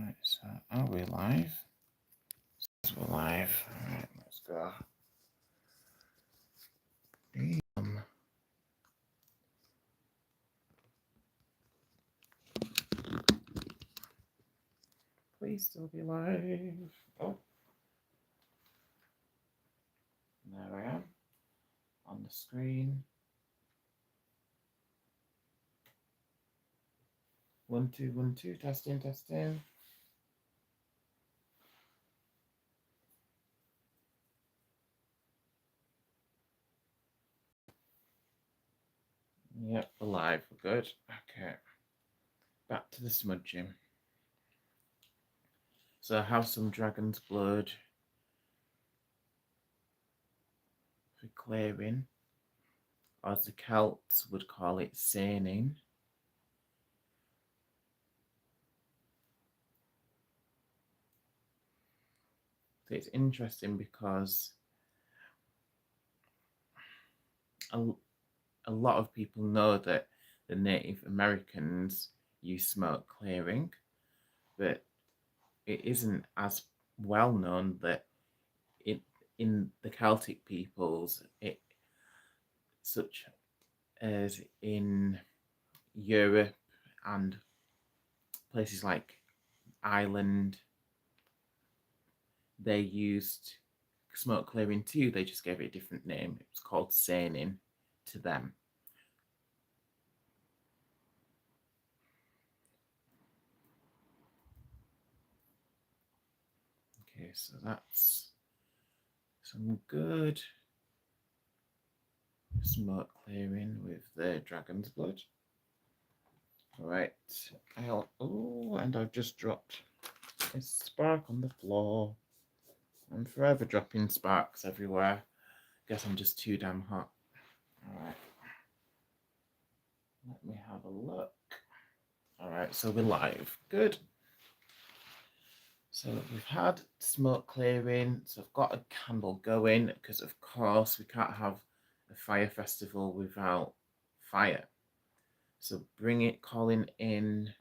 Right, so are we live? Yes, we're live. Alright, let's go. Please still be live. Oh. There I am. On the screen. 1 2 1 2, testing, testing. Yep, we're live. We're good. Okay. Back to the smudging. So I have some dragon's blood for clearing, or as the Celts would call it, seining. So it's interesting because a lot of people know that the Native Americans use smoke clearing, but it isn't as well known that in the Celtic peoples, such as in Europe and places like Ireland, they used smoke clearing too. They just gave it a different name. It was called seining to them. Okay, so that's some good smoke clearing with the dragon's blood. All right, and I've just dropped a spark on the floor. I'm forever dropping sparks everywhere. Guess I'm just too damn hot. All right, let me have a look. All right, so we're live. Good. So we've had smoke clearing. So I've got a candle going because, of course, we can't have a fire festival without fire. So calling in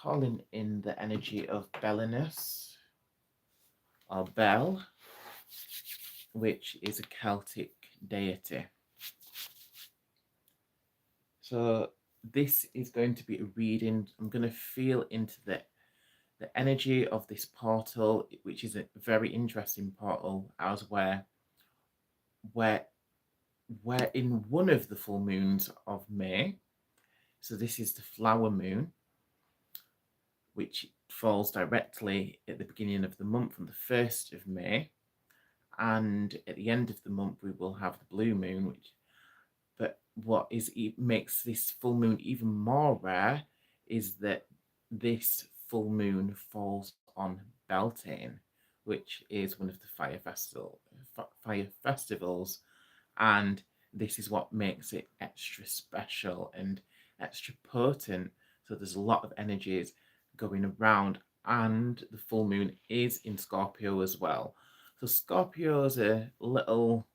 the energy of Belinus, or Bel, which is a Celtic deity. So this is going to be a reading. I'm going to feel into the energy of this portal, which is a very interesting portal, as where in one of the full moons of May. So this is the flower moon, which falls directly at the beginning of the month on the 1st of May. And at the end of the month, we will have the blue moon, it makes this full moon even more rare is that this full moon falls on Beltane, which is one of the fire festivals, and this is what makes it extra special and extra potent. So there's a lot of energies going around, and the full moon is in Scorpio as well. So Scorpio's a little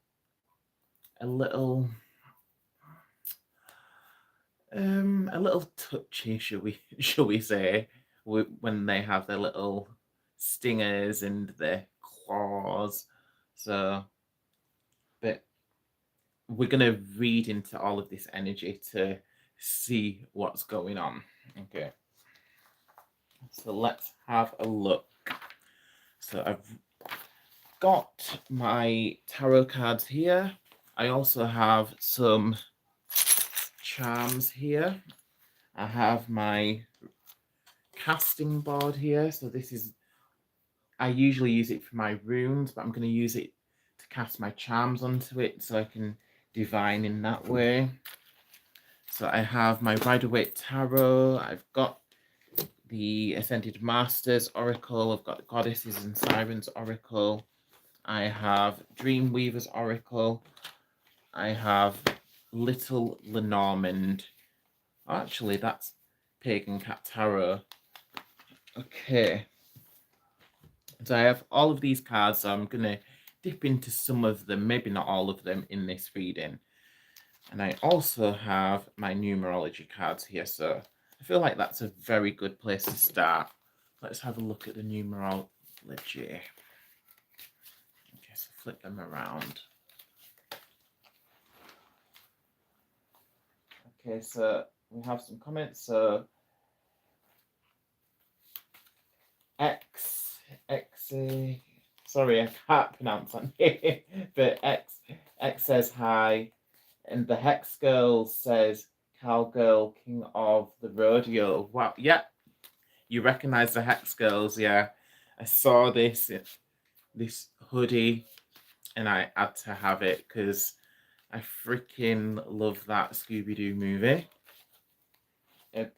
touchy, shall we say, when they have their little stingers and their claws. So, but we're gonna read into all of this energy to see what's going on. Okay. So let's have a look. So I've got my tarot cards here. I also have some charms here. I have my casting board here. So I usually use it for my runes, but I'm going to use it to cast my charms onto it so I can divine in that way. So I have my Rider-Waite Tarot. I've got the Ascended Masters Oracle. I've got the Goddesses and Sirens Oracle. I have Dreamweaver's Oracle. I have Little Lenormand. Actually, that's Pagan Cat Tarot. Okay. So I have all of these cards, so I'm going to dip into some of them, maybe not all of them, in this reading. And I also have my numerology cards here, so I feel like that's a very good place to start. let's have a look at the numerology. Okay, so flip them around. Okay, so we have some comments. So sorry, I can't pronounce that name, but X says hi, and the Hex Girl says Cowgirl, King of the Rodeo. Wow, yeah, you recognize the Hex Girls, yeah. I saw this hoodie, and I had to have it because I freaking love that Scooby-Doo movie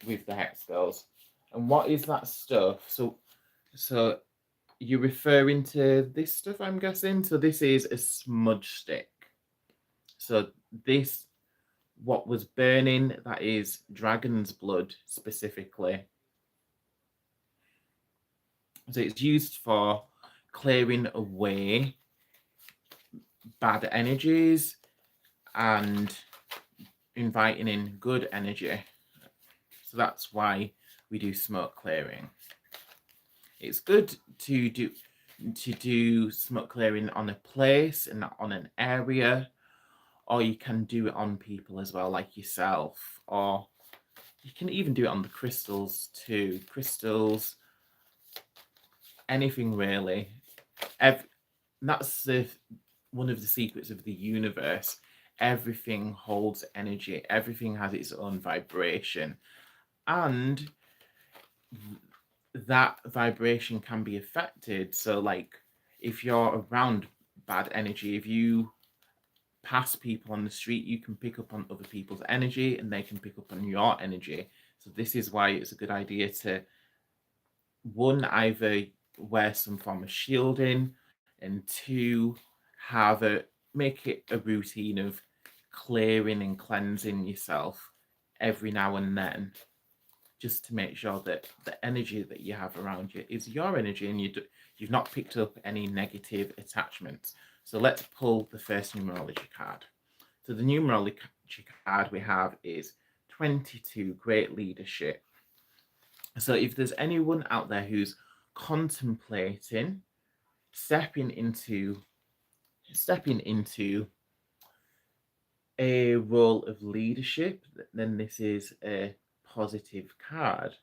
with the Hex Girls. And what is that stuff? So you're referring to this stuff, I'm guessing? So this is a smudge stick. So this, what was burning, that is dragon's blood specifically. So it's used for clearing away bad energies and inviting in good energy. So that's why we do smoke clearing. It's good to do smoke clearing on a place and on an area, or you can do it on people as well, like yourself, or you can even do it on the crystals too. Crystals, anything really. That's one of the secrets of the universe. Everything holds energy. Everything has its own vibration, and that vibration can be affected. So, like, if you're around bad energy, if you pass people on the street, you can pick up on other people's energy, and they can pick up on your energy. So this is why it's a good idea to, one, either wear some form of shielding, and two, make it a routine of clearing and cleansing yourself every now and then, just to make sure that the energy that you have around you is your energy, and you've not picked up any negative attachments. So let's pull the first numerology card. So the numerology card we have is 22, Great Leadership. So if there's anyone out there who's contemplating stepping into a role of leadership, then this is a positive card,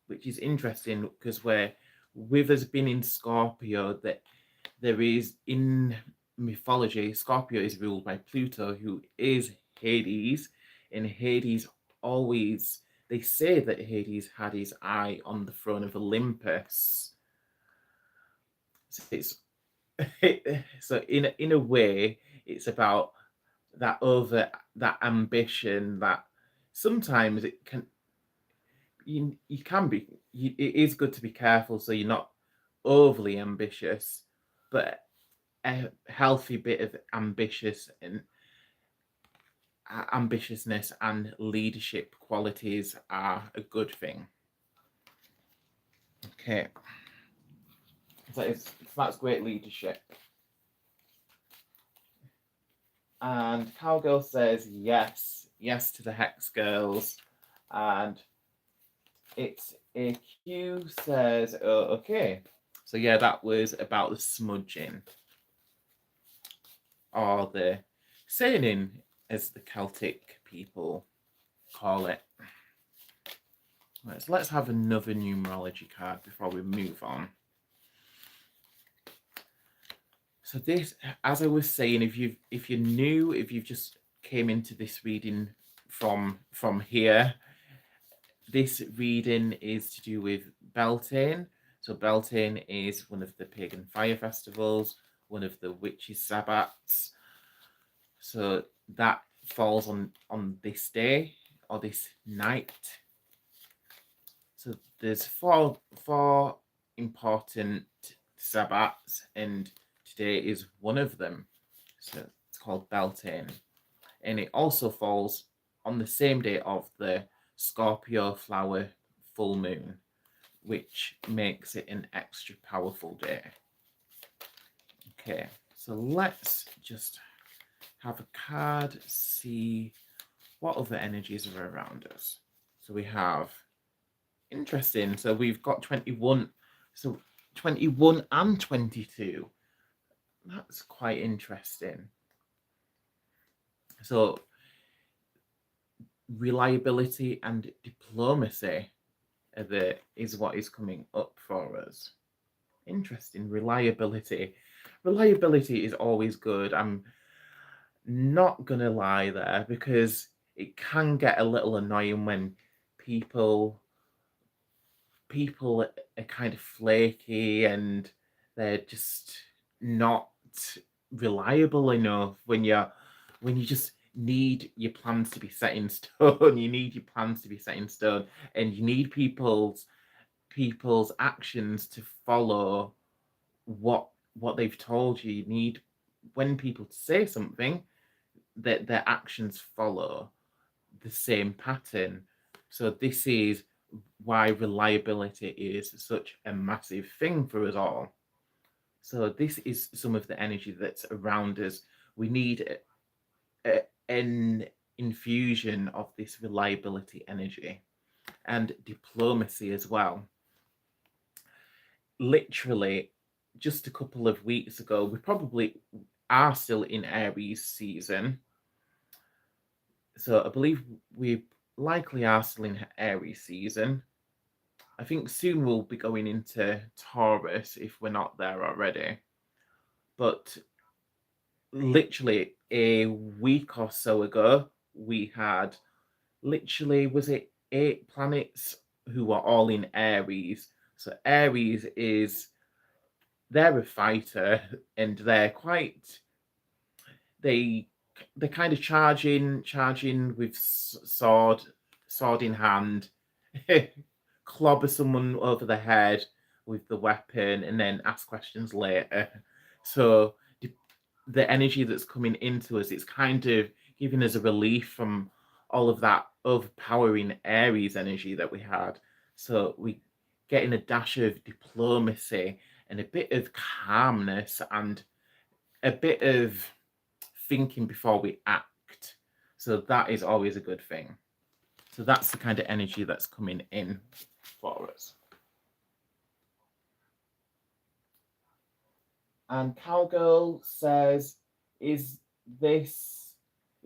which is interesting because with us being in Scorpio, that there is, in mythology, Scorpio is ruled by Pluto, who is Hades, and Hades always, they say that Hades had his eye on the throne of Olympus. So it's so in a way, it's about that ambition that sometimes it can, you can be, it is good to be careful so you're not overly ambitious, but a healthy bit of ambitiousness and leadership qualities are a good thing. Okay, so that's great leadership. And Cowgirl says yes to the Hex Girls, and it's a Q says, oh, okay. So yeah, that was about the smudging, or the sailing, as the Celtic people call it. Right, so let's have another numerology card before we move on. So this, as I was saying, if you're new, if you've just came into this reading from here, this reading is to do with Beltane. So Beltane is one of the pagan fire festivals, one of the witches' sabbats. So that falls on this day or this night. So there's four important sabbats, and today is one of them. So it's called Beltane, and it also falls on the same day of the Scorpio flower full moon, which makes it an extra powerful day. Okay, so let's just have a card, see what other energies are around us. So we have Interesting. So we've got 21. So 21 and 22. That's quite interesting. So reliability and diplomacy is what is coming up for us. Interesting. Reliability. Reliability is always good. I'm not gonna lie there, because it can get a little annoying when people people are kind of flaky and they're just not reliable enough when you just need your plans to be set in stone. You need your plans to be set in stone, and you need people's actions to follow what they've told you. You need, when people say something, that their actions follow the same pattern. So this is why reliability is such a massive thing for us all. So this is some of the energy that's around us. We need an infusion of this reliability energy and diplomacy as well. Literally, just a couple of weeks ago, we probably are still in Aries season. So I believe we likely are still in Aries season. I think soon we'll be going into Taurus if we're not there already. But literally a week or so ago, we had literally, was it 8 planets who were all in Aries? So Aries is, they're a fighter, and they they kind of charging with sword in hand, clobber someone over the head with the weapon, and then ask questions later. So the energy that's coming into us, it's kind of giving us a relief from all of that overpowering Aries energy that we had. So we getting a dash of diplomacy and a bit of calmness and a bit of thinking before we act. So that is always a good thing. So that's the kind of energy that's coming in for us. And Cowgirl says, is this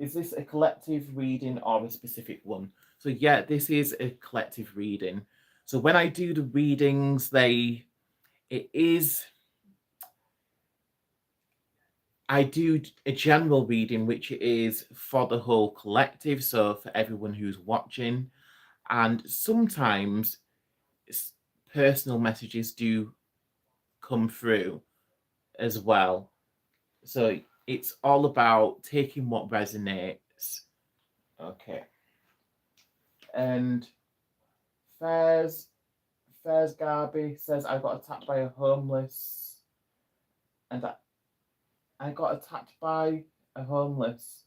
is this a collective reading or a specific one? So yeah, this is a collective reading. So when I do the readings, it is I do a general reading, which is for the whole collective, so for everyone who's watching. And sometimes personal messages do come through as well. So it's all about taking what resonates. Okay. And Fairs Garby says, I got attacked by a homeless, and I got attacked by a homeless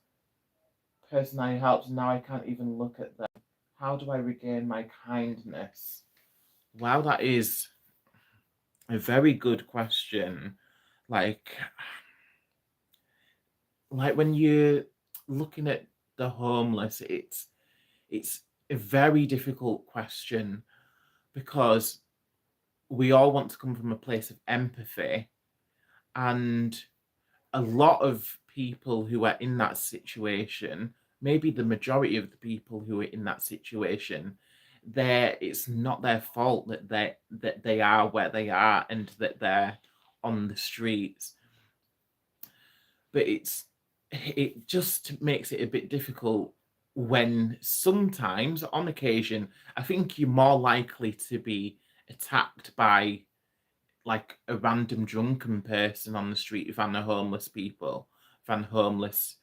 person I helped, and now I can't even look at them. How do I regain my kindness? Wow, that is a very good question. Like, when you're looking at the homeless, it's a very difficult question, because we all want to come from a place of empathy, and a lot of people who are in that situation, maybe the majority of the people who are in that situation, it's not their fault that they are where they are and that they're on the streets. But it just makes it a bit difficult when sometimes, on occasion, I think you're more likely to be attacked by like a random drunken person on the street than a homeless person.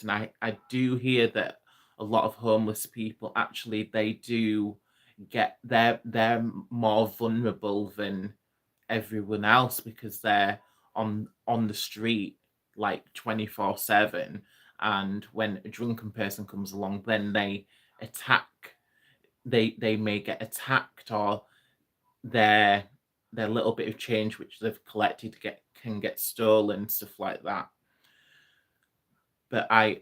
I do hear that a lot of homeless people, actually, they do get they're more vulnerable than everyone else, because they're on the street like 24/7, and when a drunken person comes along, then they may get attacked, or their little bit of change which they've collected can get stolen, stuff like that. But I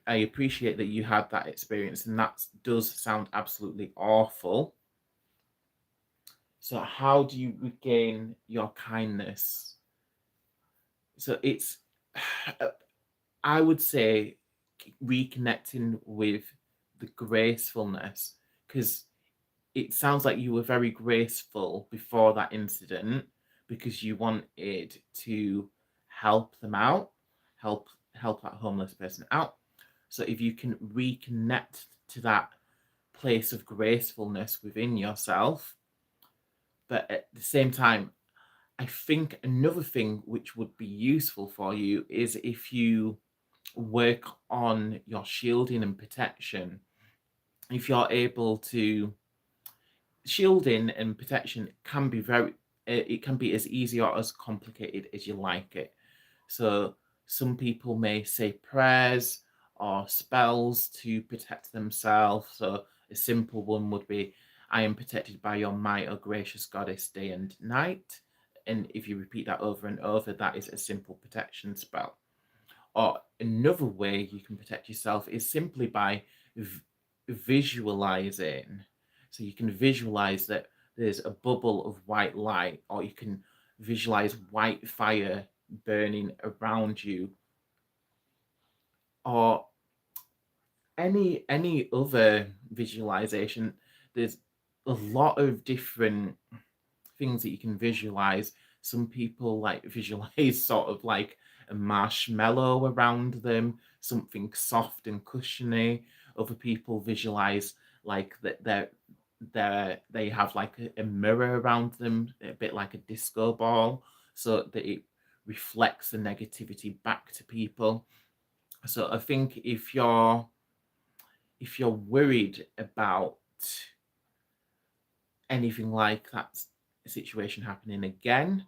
appreciate that you had that experience, and that does sound absolutely awful. So how do you regain your kindness? So it's, I would say, reconnecting with the gracefulness, because it sounds like you were very graceful before that incident because you wanted to help them out, help that homeless person out. So if you can reconnect to that place of gracefulness within yourself, but at the same time, I think another thing which would be useful for you is if you work on your shielding and protection. If you're able to, shielding and protection can be it can be as easy or as complicated as you like it. So some people may say prayers or spells to protect themselves. So a simple one would be, I am protected by your might, O gracious goddess, day and night. And if you repeat that over and over, that is a simple protection spell. Or another way you can protect yourself is simply by visualizing. So you can visualize that there's a bubble of white light, or you can visualize white fire burning around you, or any other visualization. There's a lot of different things that you can visualize. Some people like visualize sort of like a marshmallow around them, something soft and cushiony. Other people visualize like that they have like a mirror around them, a bit like a disco ball, so that it reflects the negativity back to people. So I think if you're worried about anything like that situation happening again,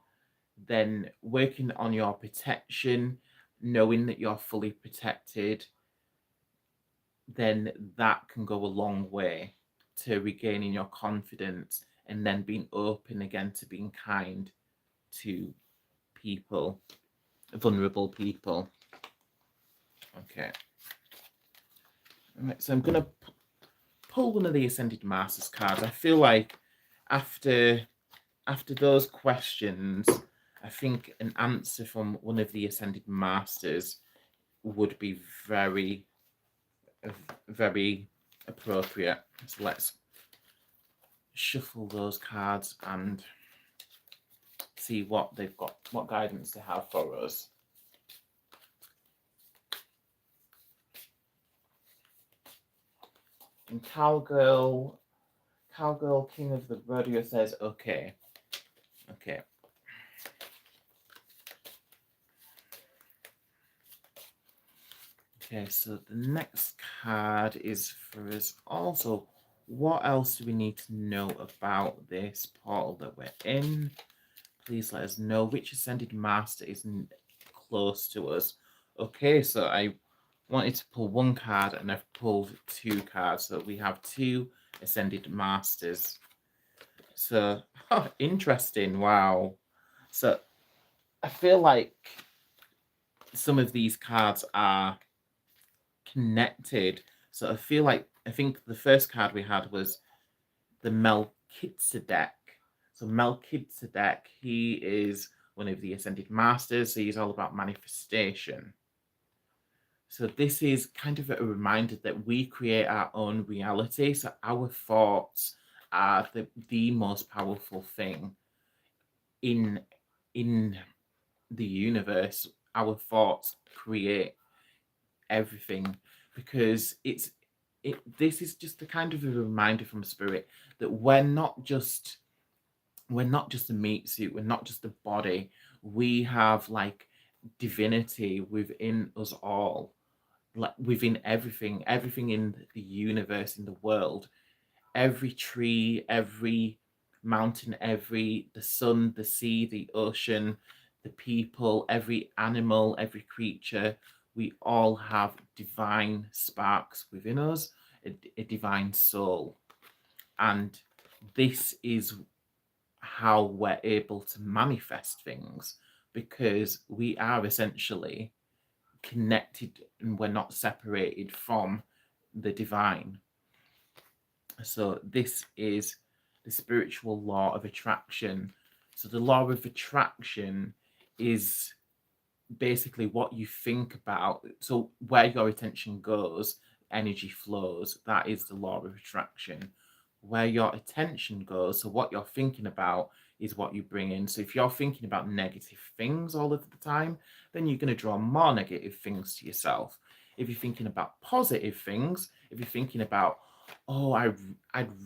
then working on your protection, knowing that you're fully protected, then that can go a long way to regaining your confidence and then being open again to being kind to people, vulnerable people. Okay. All right, so I'm going to pull one of the Ascended Masters cards. I feel like after those questions, I think an answer from one of the Ascended Masters would be very, very appropriate. So let's shuffle those cards and see what they've got, what guidance they have for us. And Cowgirl King of the Rodeo says, okay. Okay. Okay, so the next card is for us also. What else do we need to know about this portal that we're in? Please let us know which Ascended Master is close to us. Okay, so I wanted to pull one card and I've pulled two cards. So we have two Ascended Masters. So, interesting. Wow. So I feel like some of these cards are connected. So I think the first card we had was the Melchizedek. So Melchizedek, he is one of the Ascended Masters. So he's all about manifestation. So this is kind of a reminder that we create our own reality. So our thoughts are the most powerful thing in the universe. Our thoughts create everything, because this is just a kind of a reminder from Spirit that we're not just a meat suit, we're not just a body. We have like divinity within us all, like within everything in the universe, in the world. Every tree, every mountain, the sun, the sea, the ocean, the people, every animal, every creature, we all have divine sparks within us, a divine soul. And this is how we're able to manifest things, because we are essentially connected and we're not separated from the divine. So this is the spiritual law of attraction. So the law of attraction is basically what you think about. So where your attention goes, energy flows. That is the law of attraction. Where your attention goes, so what you're thinking about is what you bring in. So if you're thinking about negative things all of the time, then you're going to draw more negative things to yourself. If you're thinking about positive things, if you're thinking about, oh, I'd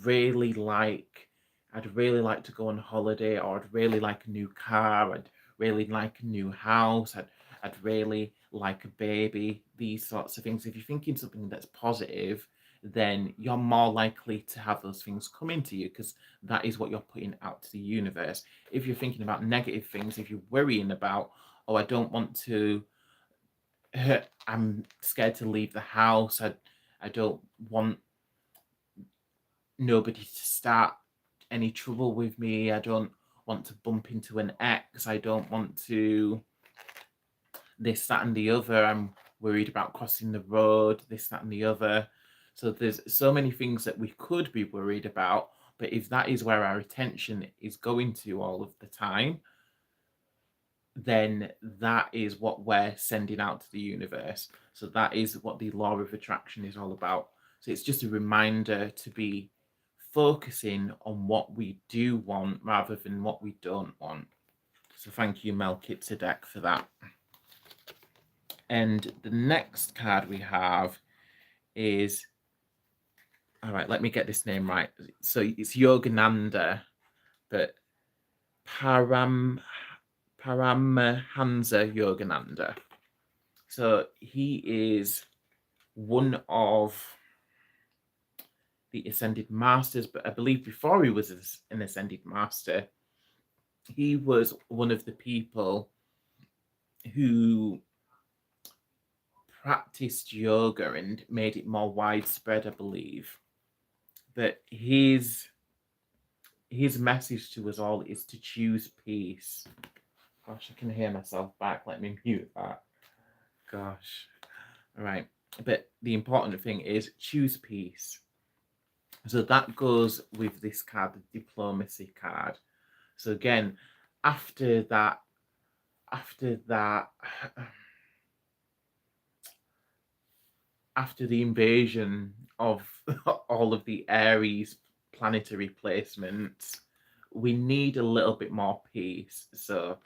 really like to go on holiday, or I'd really like a new car, I'd really like a new house, I'd really like a baby, these sorts of things. If you're thinking something that's positive, then you're more likely to have those things come into you, because that is what you're putting out to the universe. If you're thinking about negative things, if you're worrying about, oh, I don't want to, I'm scared to leave the house, I don't want nobody to start any trouble with me, I don't want to bump into an ex, I don't want to this, that, and the other. I'm worried about crossing the road, this, that, and the other. So there's so many things that we could be worried about. But if that is where our attention is going to all of the time, then that is what we're sending out to the universe. So that is what the law of attraction is all about. So it's just a reminder to be focusing on what we do want rather than what we don't want. So thank you, Melchizedek, for that. And the next card we have is, all right, let me get this name right. So it's Yogananda, but Paramahansa Yogananda. So he is one of the Ascended Masters, but I believe before he was an Ascended Master, he was one of the people who practiced yoga and made it more widespread, I believe. But his message to us all is to choose peace. Gosh, I can hear myself back. Let me mute that. Gosh. All right. But the important thing is choose peace. So that goes with this card, the diplomacy card. So again, after that, after the invasion of all of the Aries planetary placements, we need a little bit more peace. So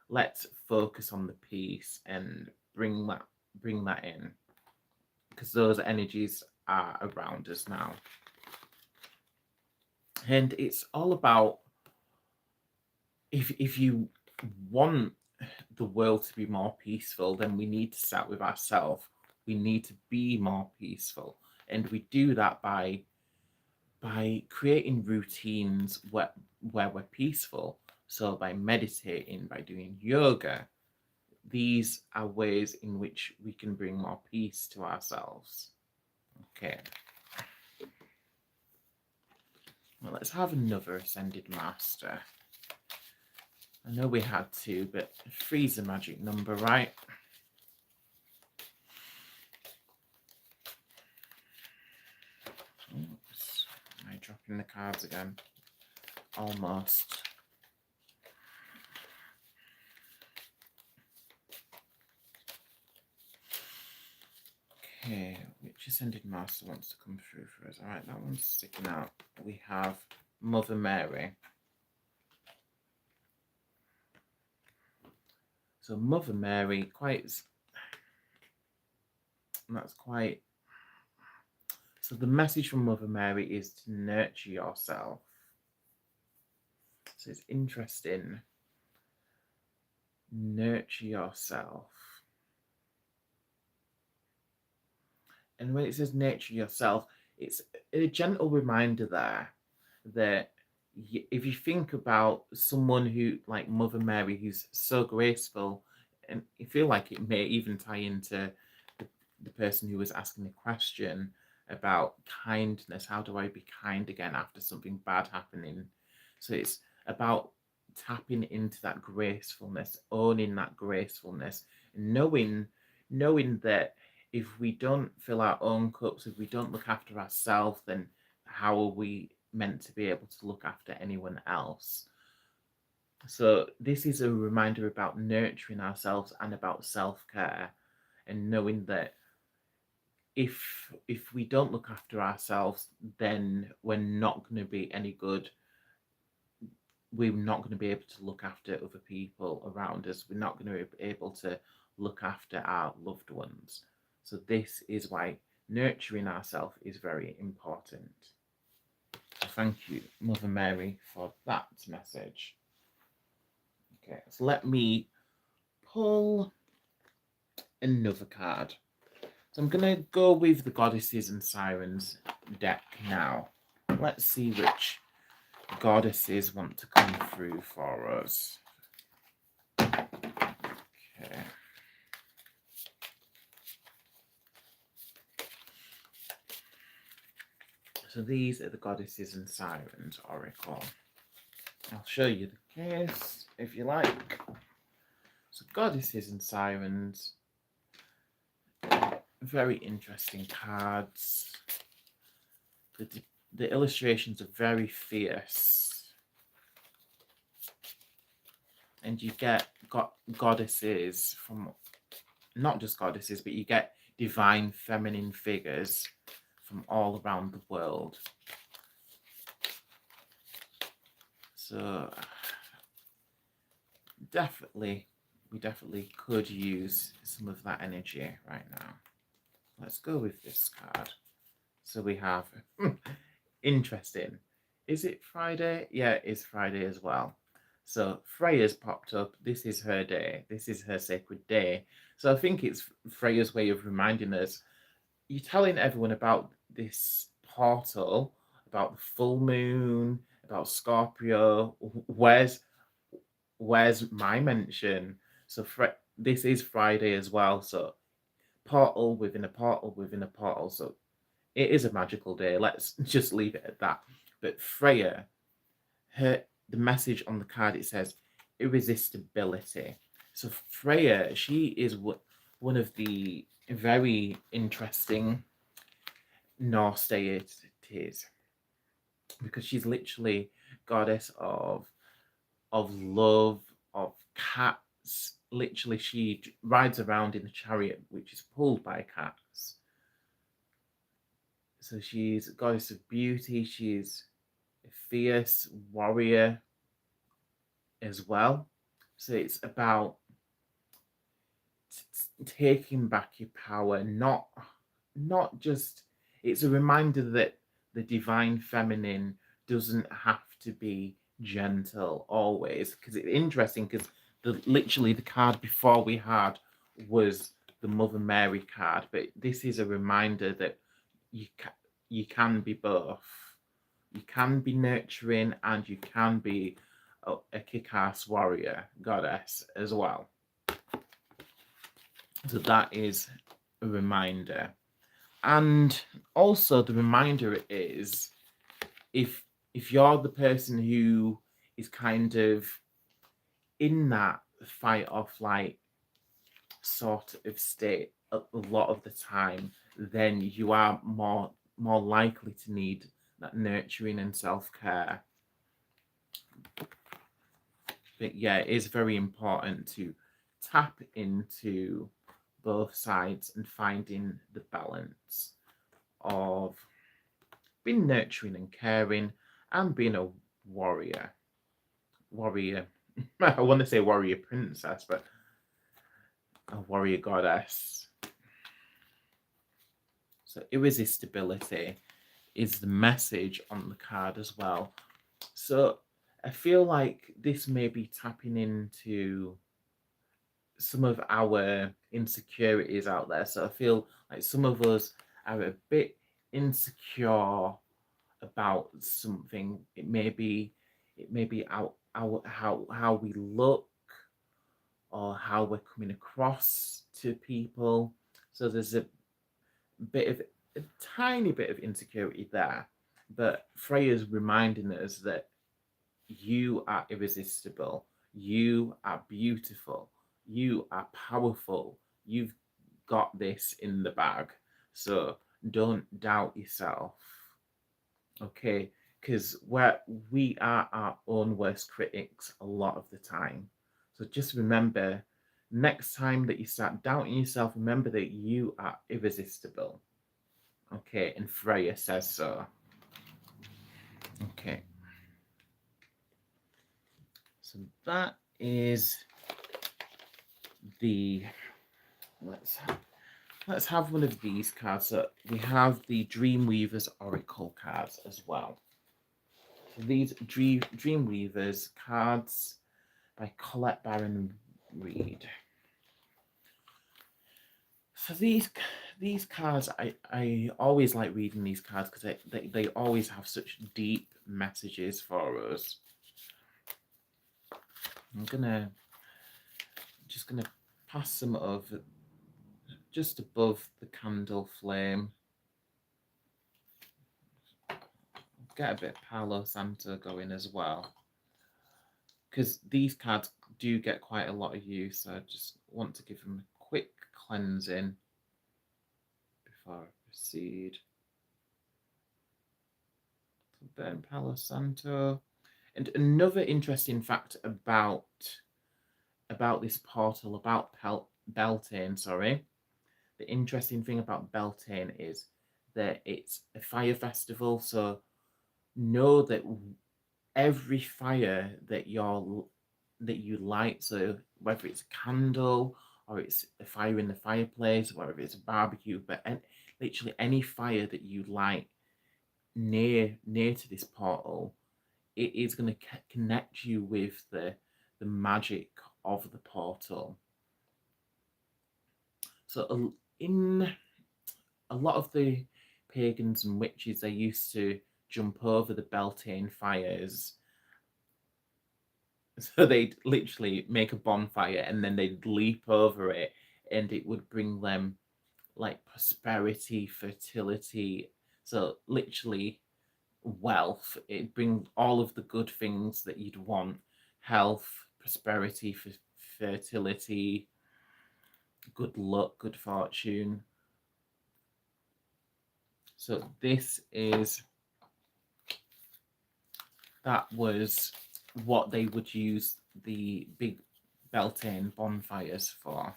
let's focus on the peace and bring that in, because those energies are around us now. And it's all about, if you want the world to be more peaceful, then we need to start with ourselves. We need to be more peaceful, and we do that by creating routines where we're peaceful. So by meditating, by doing yoga, these are ways in which we can bring more peace to ourselves. Okay. Well, let's have another Ascended Master. I know we had two, but 3's a magic number, right? Oops. Am I dropping the cards again? Almost. Okay, which Ascended Master wants to come through for us? All right, that one's sticking out. We have Mother Mary. So Mother Mary, that's quite. So the message from Mother Mary is to nurture yourself. So it's interesting. Nurture yourself. And when it says nurture yourself, it's a gentle reminder there that if you think about someone who, like Mother Mary, who's so graceful, and I feel like it may even tie into the person who was asking the question about kindness. How do I be kind again after something bad happening? So it's about tapping into that gracefulness, owning that gracefulness, knowing that if we don't fill our own cups, if we don't look after ourselves, then how are we meant to be able to look after anyone else. So this is a reminder about nurturing ourselves and about self-care, and knowing that if we don't look after ourselves, then we're not going to be any good. We're not going to be able to look after other people around us. We're not going to be able to look after our loved ones. So this is why nurturing ourselves is very important. So thank you, Mother Mary, for that message. Okay, so let me pull another card. So I'm going to go with the Goddesses and Sirens deck now. Let's see which goddesses want to come through for us. Okay. So these are the Goddesses and Sirens Oracle. I'll show you the case if you like. So Goddesses and Sirens, very interesting cards. The illustrations are very fierce. And you get goddesses from, not just goddesses, but you get divine feminine figures from all around the world. So we definitely could use some of that energy right now. Let's go with this card. So we have, interesting. Is it Friday? Yeah, it is Friday as well. So Freya's popped up. This is her day. This is her sacred day. So I think it's Freya's way of reminding us. You're telling everyone about this portal, about the full moon, about Scorpio. Where's my mention? So this is Friday as well. So portal within a portal within a portal. So it is a magical day. Let's just leave it at that. But Freya, the message on the card, it says irresistibility. So Freya, she is one of the very interesting Norse deities, because she's literally goddess of love, of cats. Literally, she rides around in a chariot which is pulled by cats. So she's a goddess of beauty. She's a fierce warrior as well. So it's about taking back your power, not just, it's a reminder that the divine feminine doesn't have to be gentle always. Because it's interesting, because literally the card before we had was the Mother Mary card, but this is a reminder that you can be both. You can be nurturing and you can be a kick-ass warrior goddess as well. So that is a reminder. And also the reminder is, if you're the person who is kind of in that fight or flight sort of state a lot of the time, then you are more likely to need that nurturing and self-care. But yeah, it is very important to tap into both sides and finding the balance of being nurturing and caring and being a warrior. I want to say warrior princess, but a warrior goddess. So irresistibility is the message on the card as well. So I feel like this may be tapping into some of our insecurities out there. So I feel like some of us are a bit insecure about something. It may be how we look, or how we're coming across to people. So there's a tiny bit of insecurity there. But Freya's reminding us that you are irresistible, you are beautiful, you are powerful, you've got this in the bag. So don't doubt yourself. Okay, because we are our own worst critics a lot of the time. So just remember, next time that you start doubting yourself, remember that you are irresistible. Okay, and Freya says so. Okay. So that is the let's have one of these cards. So we have the Dreamweaver's Oracle cards as well. So these Dreamweaver's cards by Colette Baron Reed. So these cards, I always like reading these cards because they always have such deep messages for us. I'm just gonna pass some over just above the candle flame. Get a bit of Palo Santo going as well, because these cards do get quite a lot of use. So I just want to give them a quick cleansing before I proceed. Burn Palo Santo. And another interesting fact about this portal, about Beltane, sorry. The interesting thing about Beltane is that it's a fire festival, so know that every fire that you light, so whether it's a candle or it's a fire in the fireplace, or whether it's a barbecue, but literally any fire that you light near to this portal, it is going to connect you with the magic of the portal. So in a lot of the pagans and witches, they used to jump over the Beltane fires. So they'd literally make a bonfire and then they'd leap over it, and it would bring them like prosperity, fertility. So literally wealth. It'd bring all of the good things that you'd want: health, prosperity, fertility, good luck, good fortune. So that was what they would use the big Beltane bonfires for.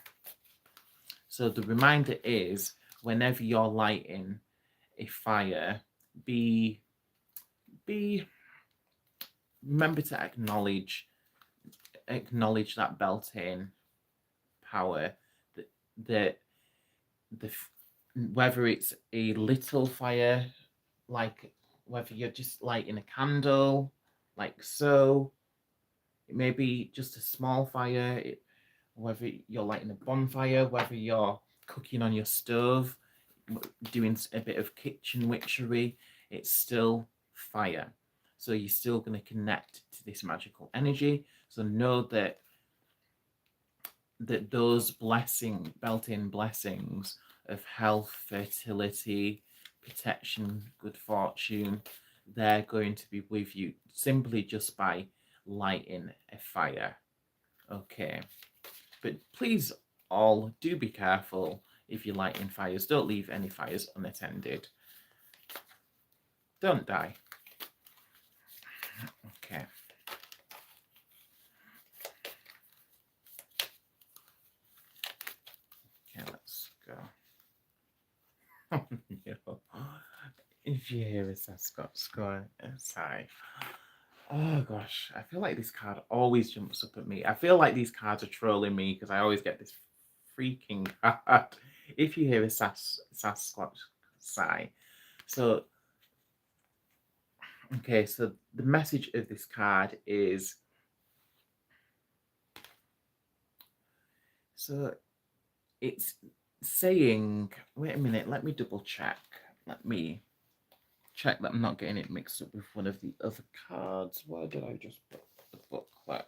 So the reminder is, whenever you're lighting a fire, remember to acknowledge that Beltane power, that whether it's a little fire, like whether you're just lighting a candle, like so, it may be just a small fire, whether you're lighting a bonfire, whether you're cooking on your stove, doing a bit of kitchen witchery, it's still fire. So you're still going to connect to this magical energy. So know that those Beltane blessings of health, fertility, protection, good fortune, they're going to be with you simply just by lighting a fire. Okay. But please all do be careful if you're lighting fires. Don't leave any fires unattended. Don't die. Okay. Okay, let's go. No. If you hear a sigh. Oh gosh, I feel like this card always jumps up at me. I feel like these cards are trolling me because I always get this freaking card. If you hear a Sasquatch sigh. So, okay, so the message of this card is, so it's saying, wait a minute, let me double check. Let me check that I'm not getting it mixed up with one of the other cards. Where did I just put the booklet?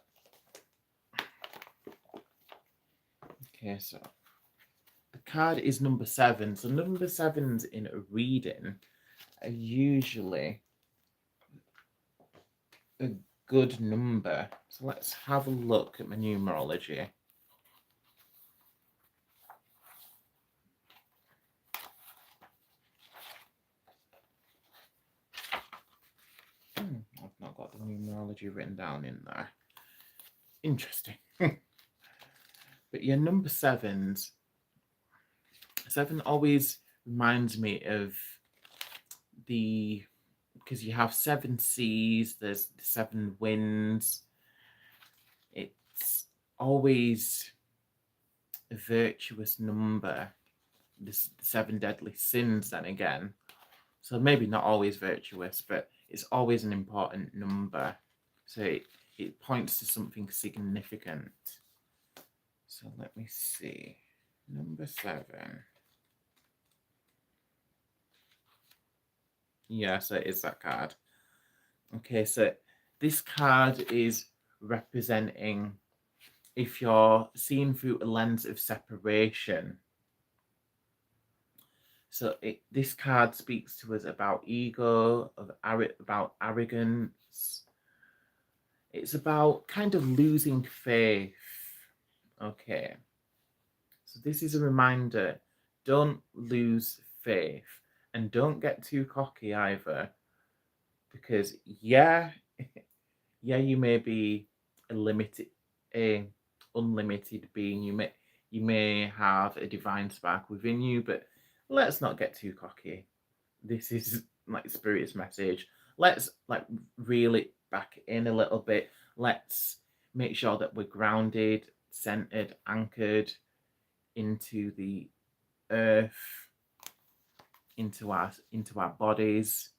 Okay, so the card is number 7. So number 7s in a reading are usually a good number. So let's have a look at my numerology. numerology written down in there. Interesting. But yeah, number sevens. 7 always reminds me of because you have 7 seas, there's 7 winds. It's always a virtuous number. The 7 deadly sins, then again. So maybe not always virtuous, but it's always an important number. So it points to something significant. So let me see. Number 7. Yeah, so it is that card. Okay, so this card is representing if you're seeing through a lens of separation. So this card speaks to us about ego, about arrogance. It's about kind of losing faith. Okay. So this is a reminder, don't lose faith and don't get too cocky either. Because yeah, you may be a unlimited being. You may have a divine spark within you, but let's not get too cocky. This is like Spirit's message. Let's like reel it back in a little bit. Let's make sure that we're grounded, centered, anchored into the earth, into our bodies.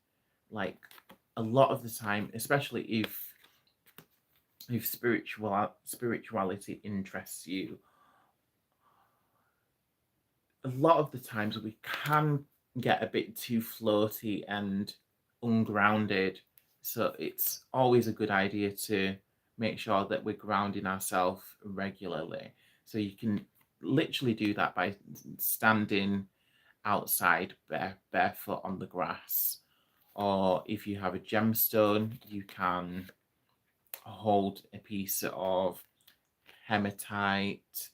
Like a lot of the time, especially if spirituality interests you, a lot of the times we can get a bit too floaty and ungrounded. So it's always a good idea to make sure that we're grounding ourselves regularly. So you can literally do that by standing outside barefoot on the grass. Or if you have a gemstone, you can hold a piece of hematite.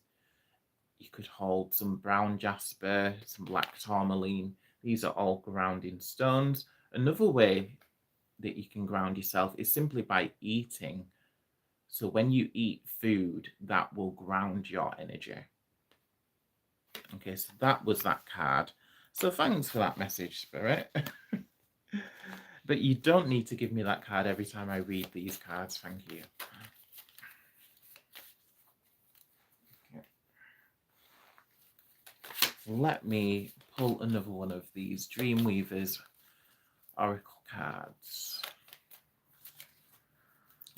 You could hold some brown jasper, some black tourmaline. These are all grounding stones. Another way that you can ground yourself is simply by eating. So when you eat food, that will ground your energy. Okay, so that was that card. So thanks for that message, Spirit. But you don't need to give me that card every time I read these cards. Thank you. Okay. Let me pull another one of these Dreamweavers Oracle cards.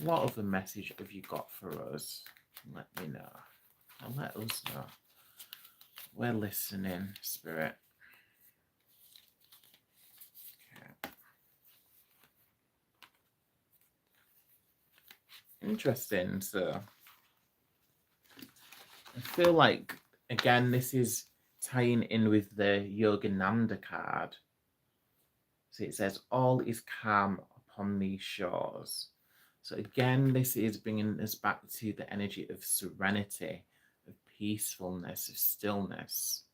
What other message have you got for us? Let me know. And let us know. We're listening, Spirit. Okay. Interesting. So I feel like, again, this is tying in with the Yogananda card. So it says, all is calm upon these shores. So again, this is bringing us back to the energy of serenity, of peacefulness, of stillness.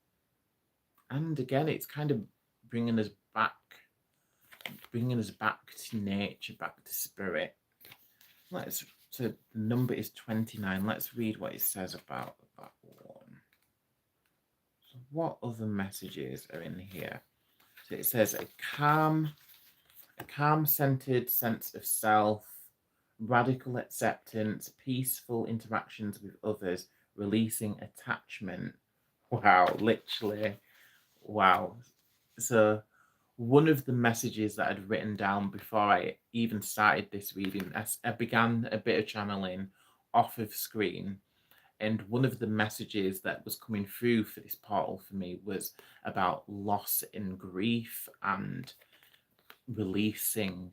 And again, it's kind of bringing us back to nature, back to spirit. So the number is 29. Let's read what it says about that one. So what other messages are in here? So it says a calm, centered sense of self, radical acceptance, peaceful interactions with others, releasing attachment. Wow, literally. Wow. So one of the messages that I'd written down before I even started this reading, I began a bit of channeling off of screen. And one of the messages that was coming through for this portal for me was about loss and grief and releasing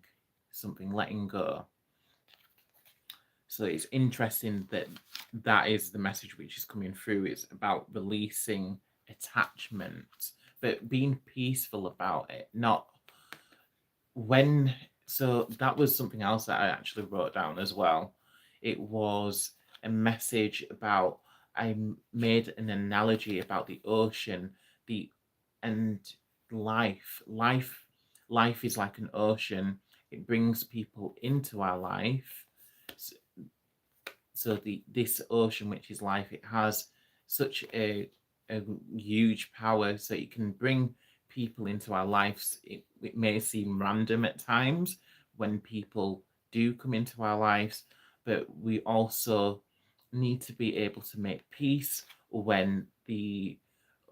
something, letting go. So it's interesting that that is the message which is coming through. It's about releasing attachment, but being peaceful about it. So that was something else that I actually wrote down as well. It was a message about, I made an analogy about the ocean, and life is like an ocean. it brings people into our life. So this ocean, which is life, it has such a huge power. So it can bring people into our lives. It may seem random at times when people do come into our lives, but we also need to be able to make peace when the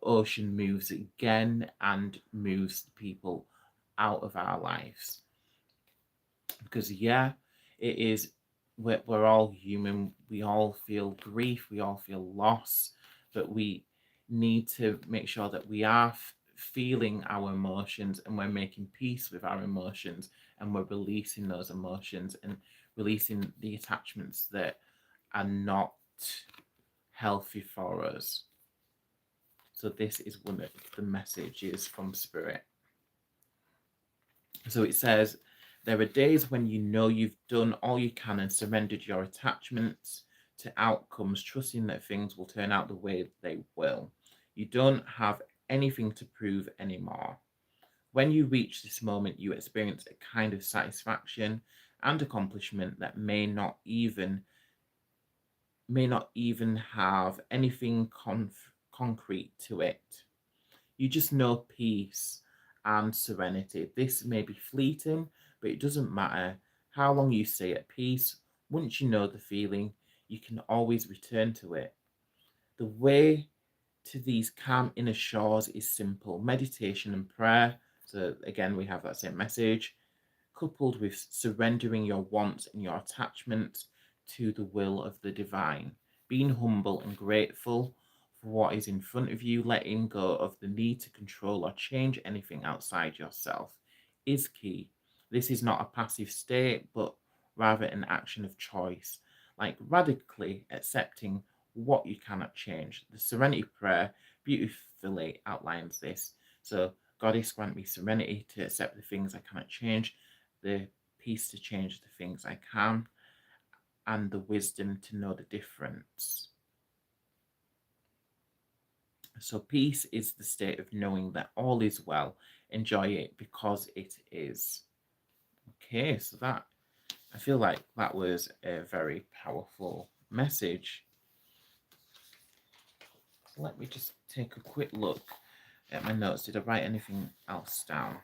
ocean moves again and moves people out of our lives. Because yeah, it is, we're all human, we all feel grief, we all feel loss, but we need to make sure that we are feeling our emotions, and we're making peace with our emotions, and we're releasing those emotions and releasing the attachments that are not healthy for us. So this is one of the messages from Spirit. So it says, there are days when you know you've done all you can and surrendered your attachments to outcomes, trusting that things will turn out the way they will. You don't have anything to prove anymore. When you reach this moment, you experience a kind of satisfaction and accomplishment that may not even have anything concrete to it. You just know peace and serenity. This may be fleeting, but it doesn't matter how long you stay at peace. Once you know the feeling, you can always return to it. The way to these calm inner shores is simple: meditation and prayer. So again, we have that same message, coupled with surrendering your wants and your attachments to the will of the divine, being humble and grateful for what is in front of you, letting go of the need to control or change anything outside yourself is key. This is not a passive state, but rather an action of choice, like radically accepting what you cannot change. The Serenity Prayer beautifully outlines this. So, Goddess, grant me serenity to accept the things I cannot change, the peace to change the things I can, and the wisdom to know the difference. So peace is the state of knowing that all is well. Enjoy it because it is. Okay, so that, I feel like that was a very powerful message. So let me just take a quick look at my notes. Did I write anything else down?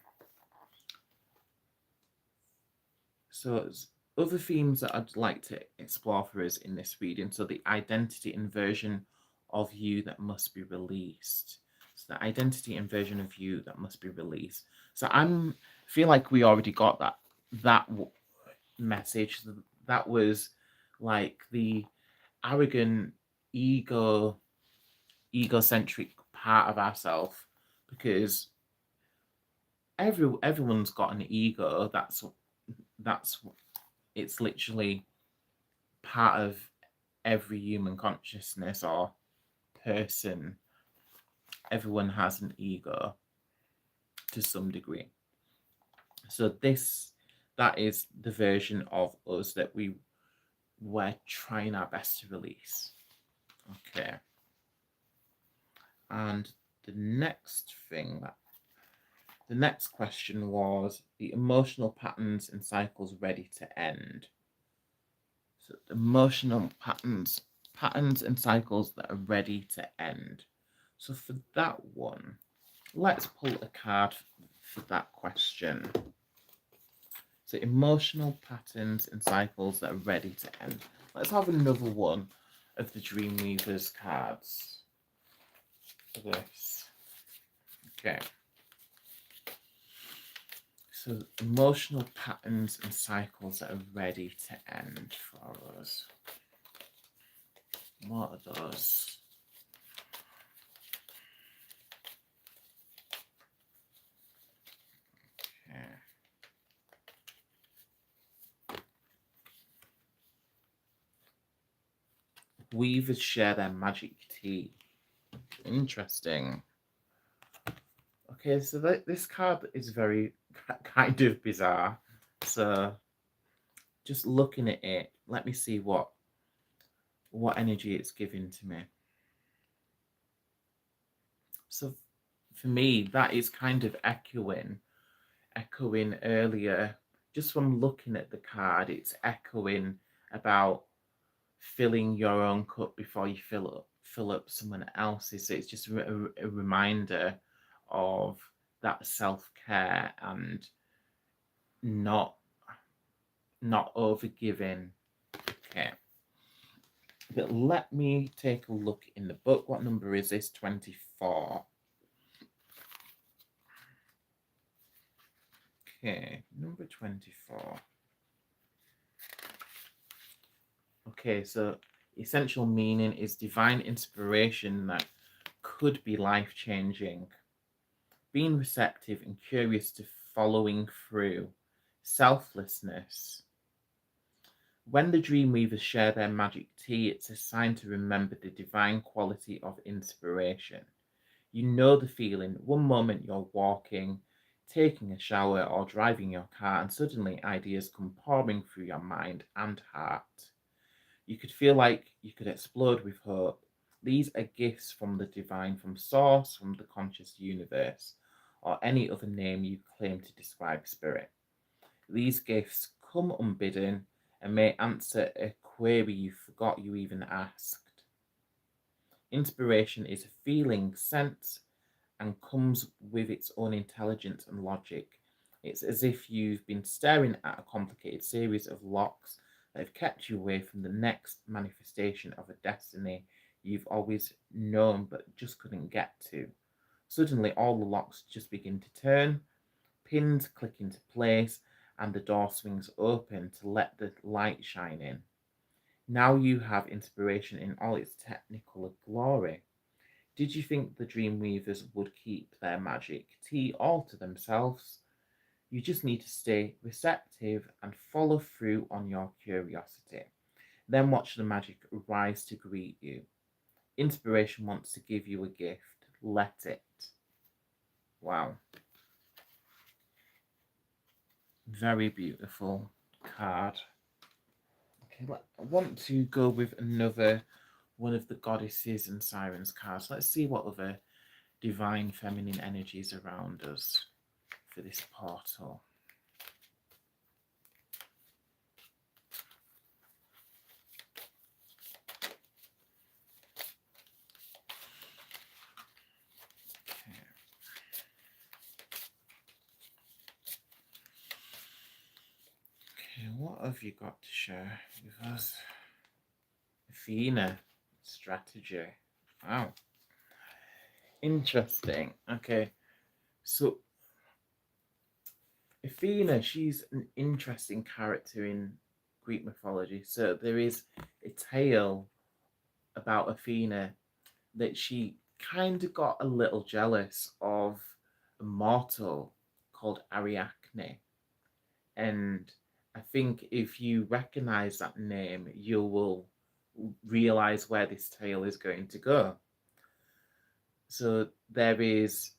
So other themes that I'd like to explore for us in this reading. So the identity and version of you that must be released. So the identity and version of you that must be released. So feel like we already got that message. That was like the arrogant, egocentric part of ourselves, because everyone's got an ego. That's it's literally part of every human consciousness or person. Everyone has an ego to some degree. So that is the version of us that we're trying our best to release. Okay. And the next question was the emotional patterns and cycles ready to end. So emotional patterns and cycles that are ready to end. So for that one, let's pull a card for that question. So emotional patterns and cycles that are ready to end. Let's have another one of the Dreamweaver's cards for this. Okay. So emotional patterns and cycles that are ready to end for us. What are those? Okay. Weavers share their magic tea. Interesting. Okay, so this card is very kind of bizarre. So just looking at it, let me see what energy it's giving to me. So for me, that is kind of echoing earlier just from looking at the card, it's echoing about filling your own cup before you fill up someone else's. So it's just a reminder of that self-care and not overgiving. Okay. But let me take a look in the book. What number is this? 24. Okay, number 24. Okay, so essential meaning is divine inspiration that could be life-changing. Being receptive and curious to following through. Selflessness. When the Dreamweavers share their magic tea, it's a sign to remember the divine quality of inspiration. You know the feeling. One moment you're walking, taking a shower, or driving your car, and suddenly ideas come pouring through your mind and heart. You could feel like you could explode with hope. These are gifts from the divine, from source, from the conscious universe, or any other name you claim to describe spirit. These gifts come unbidden and may answer a query you forgot you even asked. Inspiration is a feeling, sense, and comes with its own intelligence and logic. It's as if you've been staring at a complicated series of locks that have kept you away from the next manifestation of a destiny you've always known but just couldn't get to. Suddenly, all the locks just begin to turn, pins click into place, and the door swings open to let the light shine in. Now you have inspiration in all its technical glory. Did you think the Dreamweavers would keep their magic tea all to themselves? You just need to stay receptive and follow through on your curiosity. Then watch the magic rise to greet you. Inspiration wants to give you a gift. Let it. Wow. Very beautiful card. Okay, I want to go with another one of the goddesses and sirens cards. Let's see what other divine feminine energies around us for this portal. Okay, what have you got to share with us? Athena, strategy. Wow. Interesting. Okay, so Athena, she's an interesting character in Greek mythology. So there is a tale about Athena that she kind of got a little jealous of a mortal called Ariadne. And I think if you recognize that name, you will realize where this tale is going to go. So there is,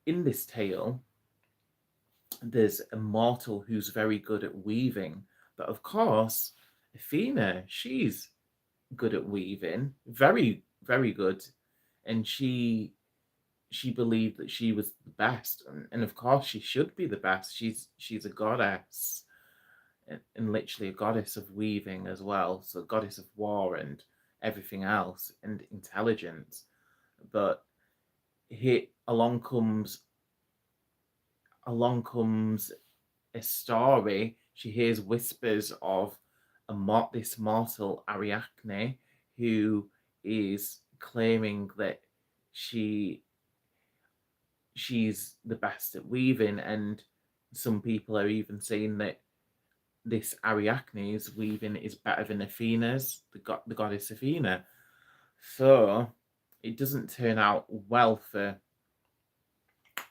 in this tale, there's a mortal who's very good at weaving. But of course, Athena, she's good at weaving, very, very good. And she believed that she was the best. And of course she should be the best. She's a goddess. And literally a goddess of weaving as well. So goddess of war and everything else and intelligence. But here along comes a story. She hears whispers of this mortal Ariadne who is claiming that she's the best at weaving, and some people are even saying that this Ariadne's weaving is better than Athena's, the goddess Athena. So it doesn't turn out well for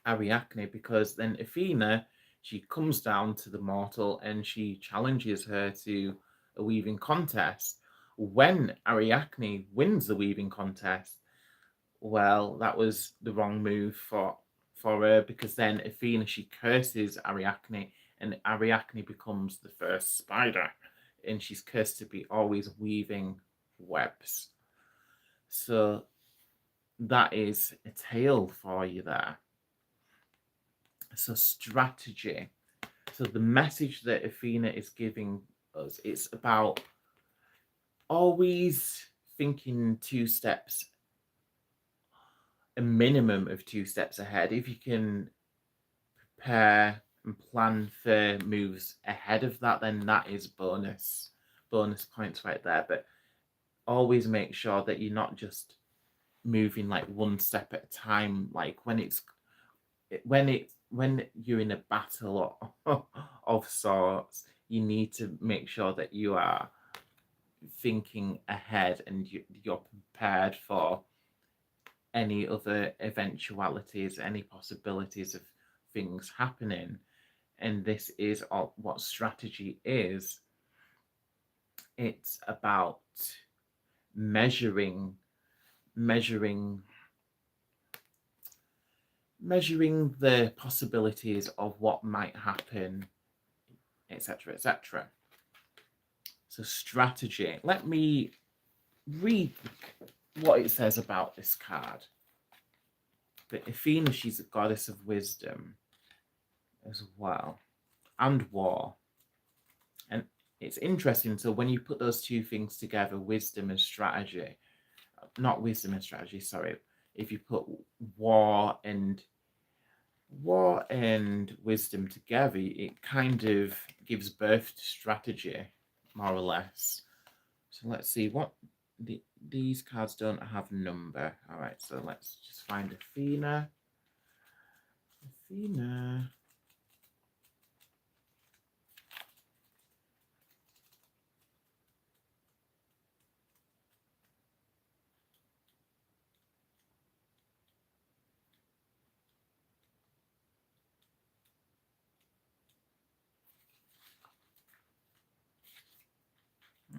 Ariadne, because then Athena, she comes down to the mortal and she challenges her to a weaving contest. When Ariadne wins the weaving contest, well, that was the wrong move for her, because then Athena, she curses Ariadne, and Ariadne becomes the first spider, and she's cursed to be always weaving webs. So that is a tale for you there. So strategy. So the message that Athena is giving us, it's about always thinking 2 steps, a minimum of 2 steps ahead. If you can prepare and plan for moves ahead of that, then that is bonus points right there. But always make sure that you're not just moving like 1 step at a time. Like when you're in a battle of sorts, you need to make sure that you are thinking ahead and you're prepared for any other eventualities, any possibilities of things happening. And this is what strategy is. It's about measuring the possibilities of what might happen, etc., etc. So strategy. Let me read what it says about this card. But Athena, she's a goddess of wisdom as well, and war. And it's interesting. So when you put those two things together, wisdom and strategy, not wisdom and strategy, sorry. If you put war and wisdom together, it kind of gives birth to strategy, more or less. So let's see what these cards don't have number. All right, so let's just find Athena.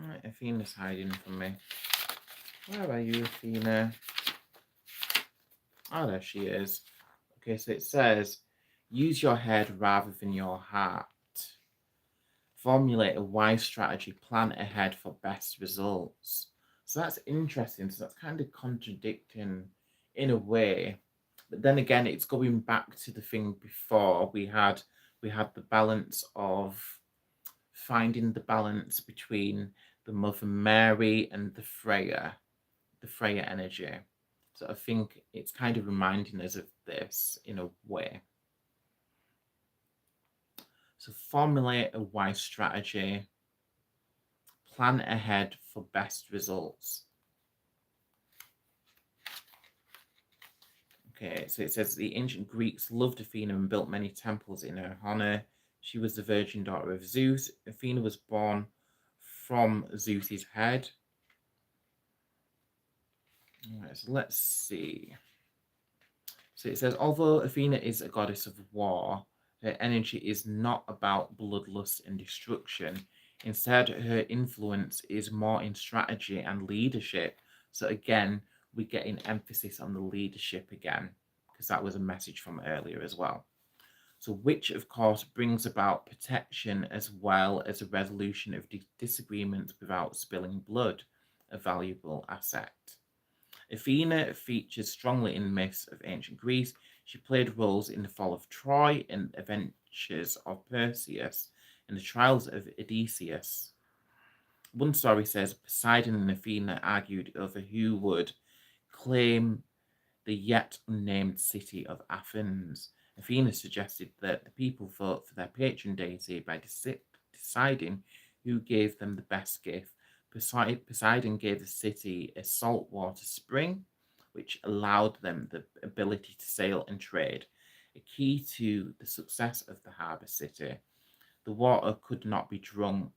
All right, Athena's hiding from me. Where are you, Athena? Oh, there she is. Okay, so it says, use your head rather than your heart. Formulate a wise strategy, plan ahead for best results. So that's interesting. So that's kind of contradicting in a way. But then again, it's going back to the thing before. We had the balance of finding the balance between the Mother Mary and the Freya energy. So I think it's kind of reminding us of this in a way. So formulate a wise strategy, plan ahead for best results. Okay, so it says the ancient Greeks loved Athena and built many temples in her honor. She was the virgin daughter of Zeus. Athena was born from Zeus's head. All right, so let's see. So it says, although Athena is a goddess of war, her energy is not about bloodlust and destruction. Instead, her influence is more in strategy and leadership. So again, we get an emphasis on the leadership again, because that was a message from earlier as well. So which, of course, brings about protection as well as a resolution of disagreements without spilling blood, a valuable asset. Athena features strongly in myths of ancient Greece. She played roles in the fall of Troy and adventures of Perseus and the trials of Odysseus. One story says Poseidon and Athena argued over who would claim the yet unnamed city of Athens. Athena suggested that the people vote for their patron deity by deciding who gave them the best gift. Poseidon gave the city a saltwater spring, which allowed them the ability to sail and trade, a key to the success of the harbour city. The water could not be drunk,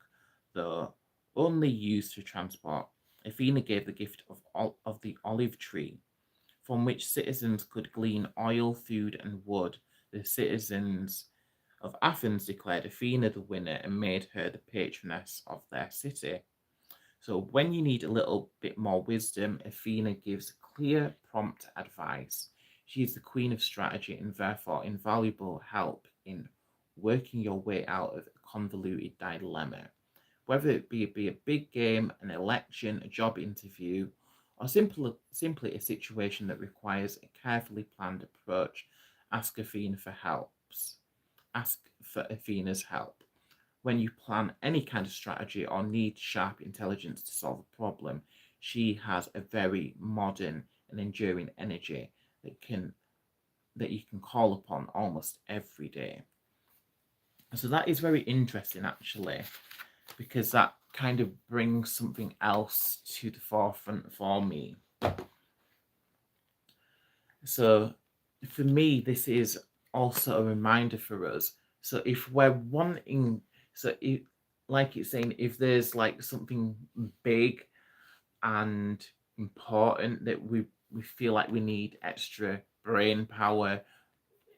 though, only used for transport. Athena gave the gift of the olive tree, from which citizens could glean oil, food, and wood. The citizens of Athens declared Athena the winner and made her the patroness of their city. So when you need a little bit more wisdom, Athena gives clear, prompt advice. She is the queen of strategy and therefore invaluable help in working your way out of a convoluted dilemma. Whether it be a big game, an election, a job interview, or simply a situation that requires a carefully planned approach, ask Athena for help. ask for Athena's help. When you plan any kind of strategy or need sharp intelligence to solve a problem, she has a very modern and enduring energy that you can call upon almost every day. So that is very interesting, actually, because that kind of brings something else to the forefront for me. So for me, this is also a reminder for us. So if we're wanting, so if, like it's saying, if there's like something big and important that we feel like we need extra brain power,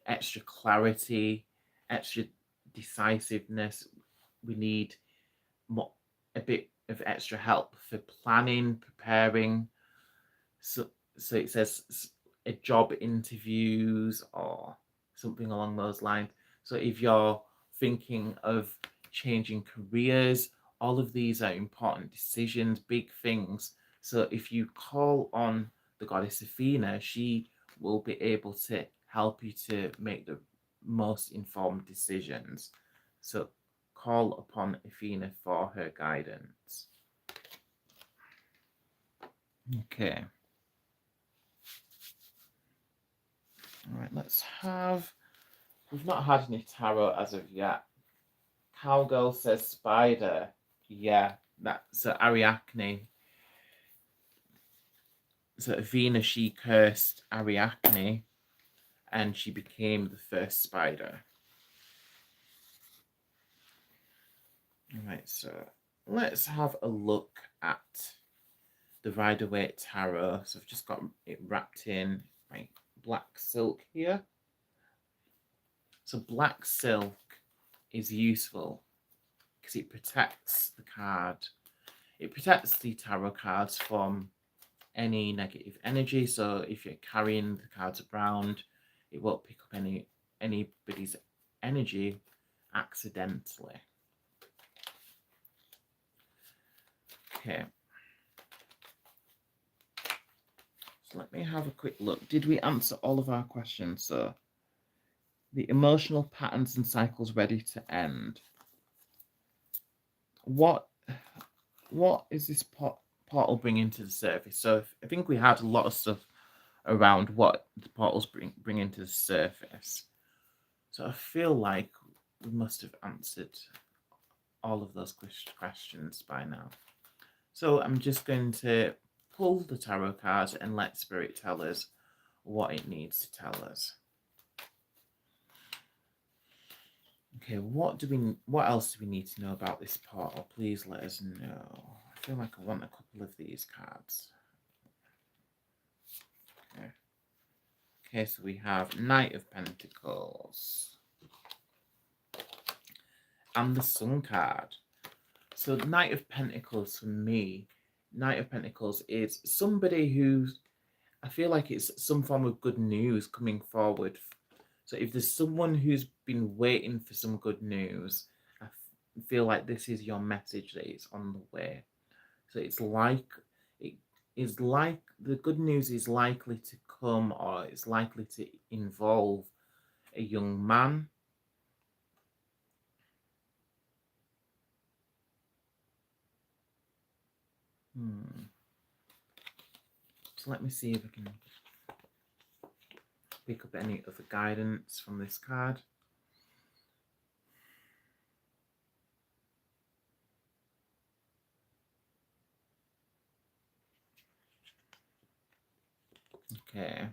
extra clarity, extra decisiveness, we need a bit of extra help for planning, preparing. So it says a job interviews or something along those lines. So if you're thinking of changing careers, all of these are important decisions, big things. So if you call on the goddess Athena, she will be able to help you to make the most informed decisions. So call upon Athena for her guidance. Okay. All right, let's have. We've not had any tarot as of yet. Cowgirl says spider. Yeah, that's Ariadne. So Athena, she cursed Ariadne and she became the first spider. All right, so let's have a look at the Rider-Waite Tarot. So I've just got it wrapped in my black silk here. So black silk is useful because it protects the card. It protects the tarot cards from any negative energy. So if you're carrying the cards around, it won't pick up anybody's energy accidentally. Okay. So let me have a quick look. Did we answer all of our questions? So the emotional patterns and cycles ready to end. What is this portal bringing to the surface? So I think we had a lot of stuff around what the portals bring into the surface. So I feel like we must have answered all of those questions by now. So I'm just going to pull the tarot cards and let Spirit tell us what it needs to tell us. Okay, what else do we need to know about this portal? Please let us know. I feel like I want a couple of these cards. Okay, so we have Knight of Pentacles and the Sun card. So Knight of Pentacles for me, Knight of Pentacles is somebody who, I feel like it's some form of good news coming forward. So if there's someone who's been waiting for some good news, I feel like this is your message that it's on the way. So it is like the good news is likely to come, or it's likely to involve a young man. So let me see if I can pick up any other guidance from this card. Okay,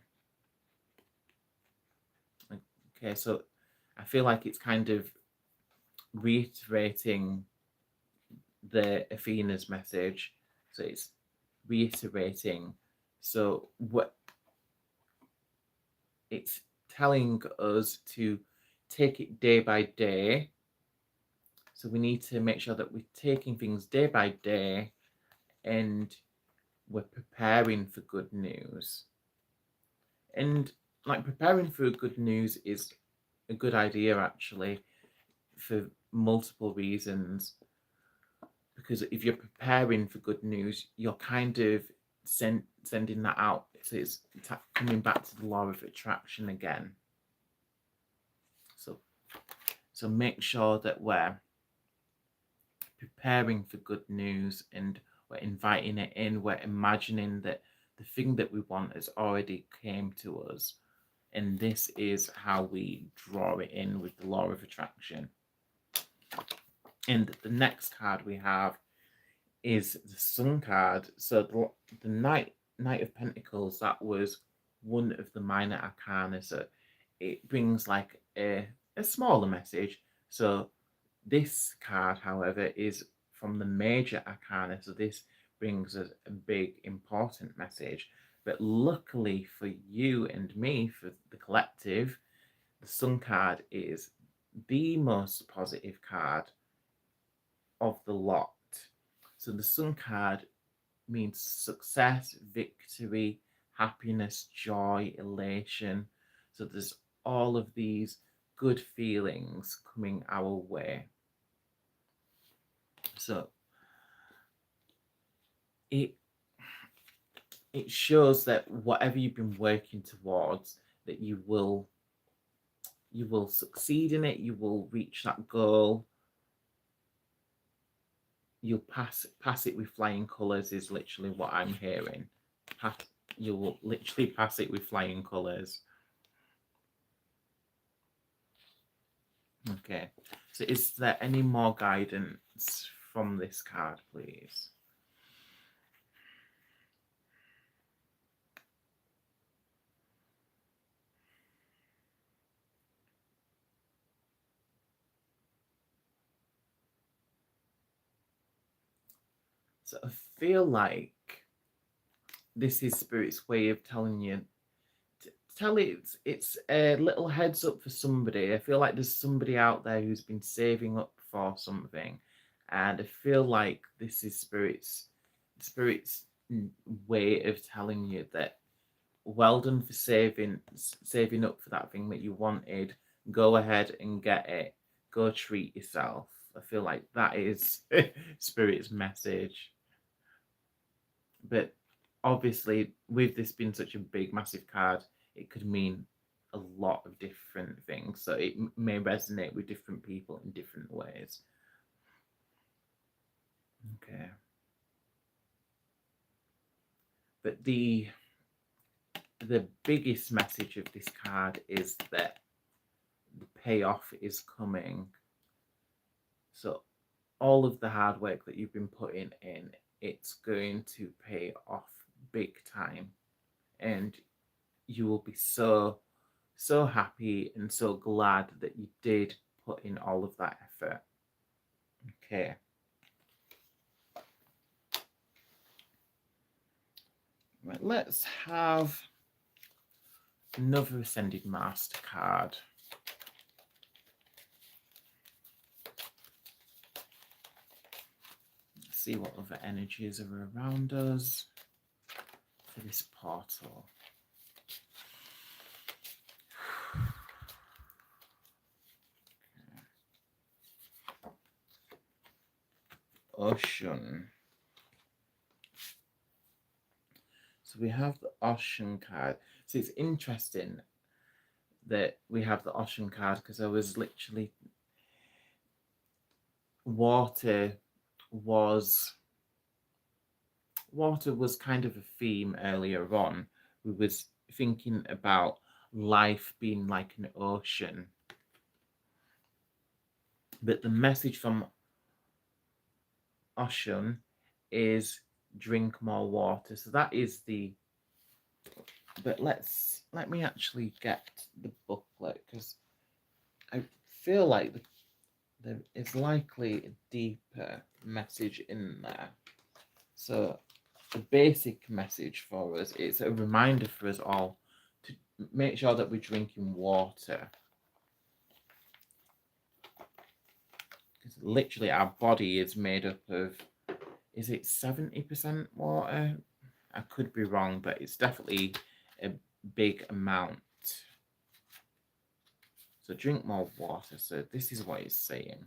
so I feel like it's kind of reiterating the Athena's message. So it's reiterating. So what it's telling us to take it day by day. So we need to make sure that we're taking things day by day and we're preparing for good news. And like preparing for good news is a good idea actually for multiple reasons. Because if you're preparing for good news, you're kind of sending that out. So it's coming back to the law of attraction again. So So make sure that we're preparing for good news and we're inviting it in. We're imagining that the thing that we want has already came to us. And this is how we draw it in with the law of attraction. And the next card we have is the Sun card. So the Knight of Pentacles, that was one of the minor arcana. So it brings like a smaller message. So this card, however, is from the major arcana. So this brings us a big, important message. But luckily for you and me, for the collective, the Sun card is the most positive card of the lot. So the Sun card means success, victory, happiness, joy, elation. So there's all of these good feelings coming our way. So it shows that whatever you've been working towards, that you will succeed in it, you will reach that goal. You'll pass it with flying colours is literally what I'm hearing. You will literally pass it with flying colours. Okay, so is there any more guidance from this card, please? So I feel like this is Spirit's way of telling you, it's a little heads up for somebody. I feel like there's somebody out there who's been saving up for something, and I feel like this is Spirit's way of telling you that well done for saving up for that thing that you wanted. Go ahead and get it. Go treat yourself. I feel like that is Spirit's message. But obviously, with this being such a big, massive card, it could mean a lot of different things. So it may resonate with different people in different ways. Okay. But the biggest message of this card is that the payoff is coming. So all of the hard work that you've been putting in, it's going to pay off big time, and you will be so happy and so glad that you did put in all of that effort. Okay. Right, let's have another Ascended Master card. Let's see what other energies are around us for this portal. Ocean. So we have the Ocean card. So it's interesting that we have the Ocean card because I was literally water was kind of a theme earlier on. We was thinking about life being like an ocean. But the message from Ocean is drink more water. So that is the... But let me actually get the booklet, because I feel like there is likely a deeper message in there. So the basic message for us is a reminder for us all to make sure that we're drinking water. Because literally our body is made up of, is it 70% water? I could be wrong, but it's definitely a big amount. So drink more water. So this is what it's saying.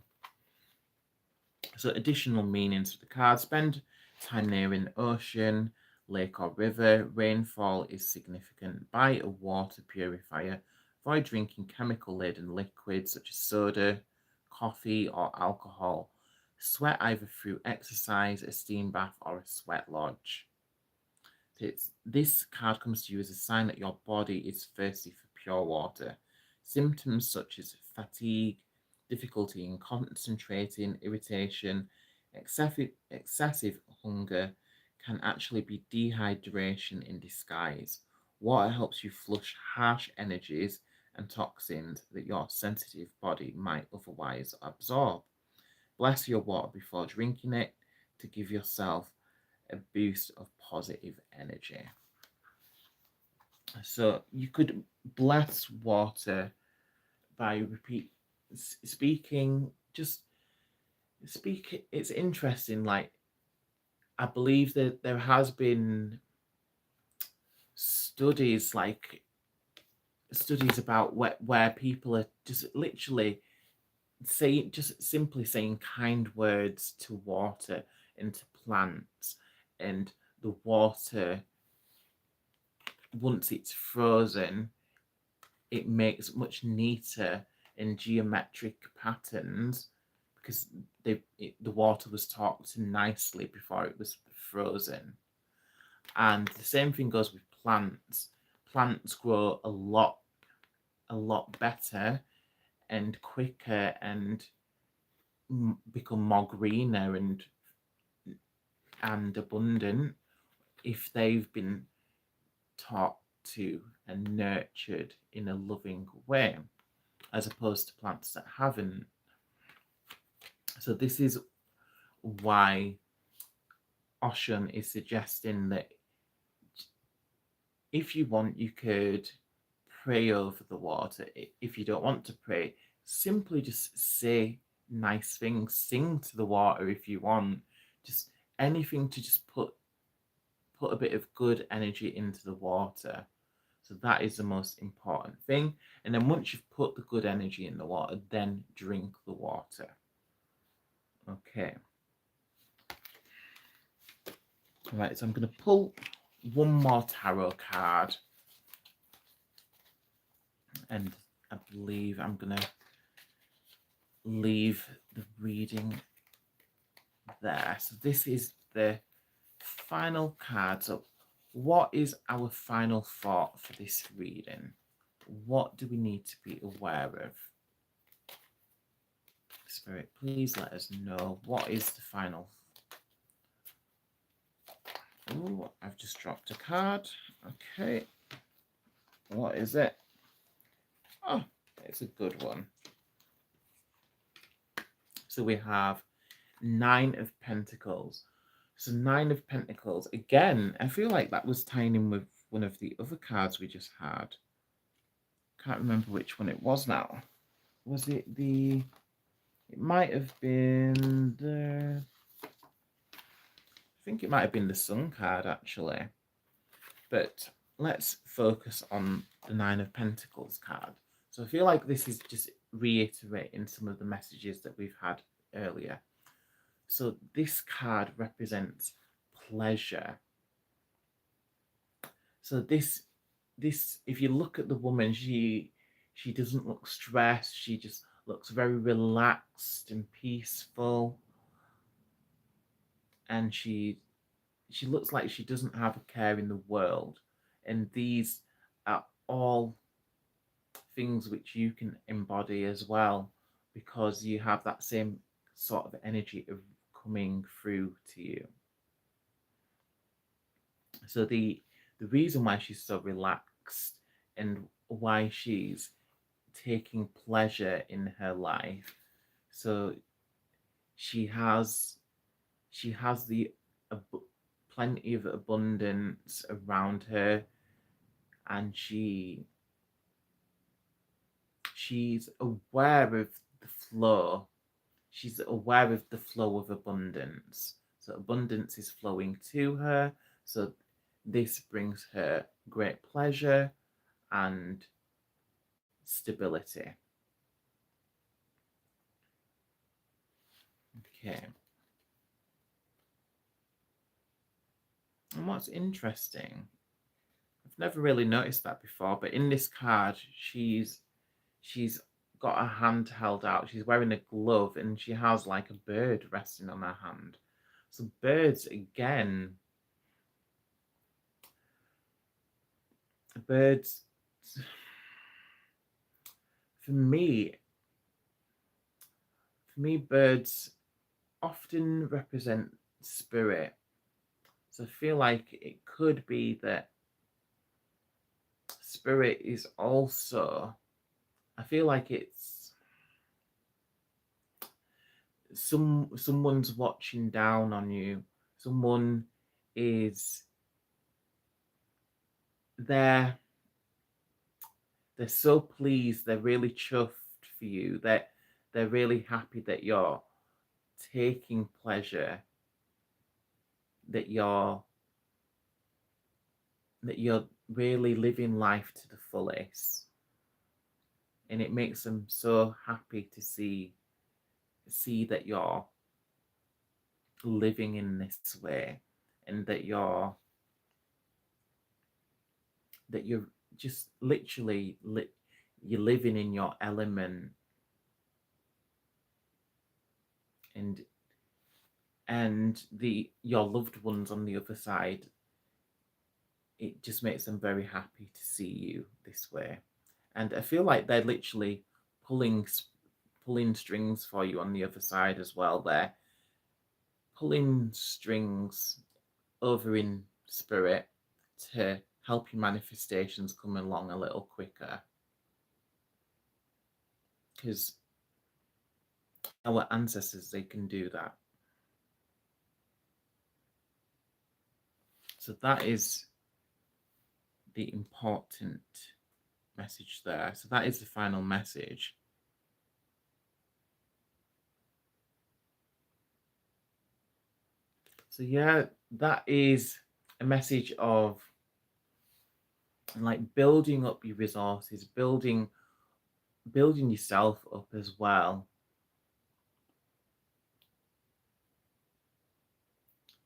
So additional meanings for the card: spend time near an ocean, lake or river. Rainfall is significant. Buy a water purifier. Avoid drinking chemical-laden liquids such as soda. coffee, or alcohol. Sweat either through exercise, a steam bath, or a sweat lodge. This card comes to you as a sign that your body is thirsty for pure water. Symptoms such as fatigue, difficulty in concentrating, irritation, excessive hunger can actually be dehydration in disguise. Water helps you flush harsh energies and toxins that your sensitive body might otherwise absorb. Bless your water before drinking it to give yourself a boost of positive energy. So you could bless water by speaking, just speak. It's interesting. Like, I believe that there has been studies, like studies about where people are just literally just simply saying kind words to water and to plants, and the water, once it's frozen, it makes much neater and geometric patterns because the water was talked nicely before it was frozen. And the same thing goes with plants. Plants grow a lot better and quicker and become more greener and abundant if they've been taught to and nurtured in a loving way, as opposed to plants that haven't. So this is why Oshan is suggesting that if you want, you could pray over the water. If you don't want to pray, simply just say nice things, sing to the water if you want, just anything to just put a bit of good energy into the water. So that is the most important thing. And then once you've put the good energy in the water, then drink the water. Okay. All right, so I'm going to pull one more tarot card. And I believe I'm going to leave the reading there. So this is the final card. So what is our final thought for this reading? What do we need to be aware of? Spirit, please let us know. What is the final? Oh, I've just dropped a card. Okay. What is it? Oh, it's a good one. So we have Nine of Pentacles. So Nine of Pentacles. Again, I feel like that was tying in with one of the other cards we just had. Can't remember which one it was now. Was it the... It might have been the... I think it might have been the Sun card, actually. But let's focus on the Nine of Pentacles card. So I feel like this is just reiterating some of the messages that we've had earlier. So this card represents pleasure. So this, if you look at the woman, she doesn't look stressed. She just looks very relaxed and peaceful. And she looks like she doesn't have a care in the world. And these are all things which you can embody as well, because you have that same sort of energy of coming through to you. So the reason why she's so relaxed and why she's taking pleasure in her life, so she has the plenty of abundance around her, and she's aware of the flow. She's aware of the flow of abundance. So abundance is flowing to her. So this brings her great pleasure and stability. Okay. And what's interesting, I've never really noticed that before, but in this card, she's got her hand held out. She's wearing a glove and she has like a bird resting on her hand. So birds, again, birds, for me, birds often represent spirit. So I feel like it could be that spirit is also, I feel like it's someone's watching down on you. Someone is there. They're so pleased. They're really chuffed for you. They're really happy that you're taking pleasure, that you're really living life to the fullest, and it makes them so happy to see that you're living in this way, and that you're just literally you're living in your element, and your loved ones on the other side, it just makes them very happy to see you this way. And I feel like they're literally pulling pulling strings for you on the other side as well. They're pulling strings over in spirit to help your manifestations come along a little quicker, because our ancestors, they can do that. So that is the important message there. So that is the final message. So yeah, that is a message of like building up your resources, building yourself up as well.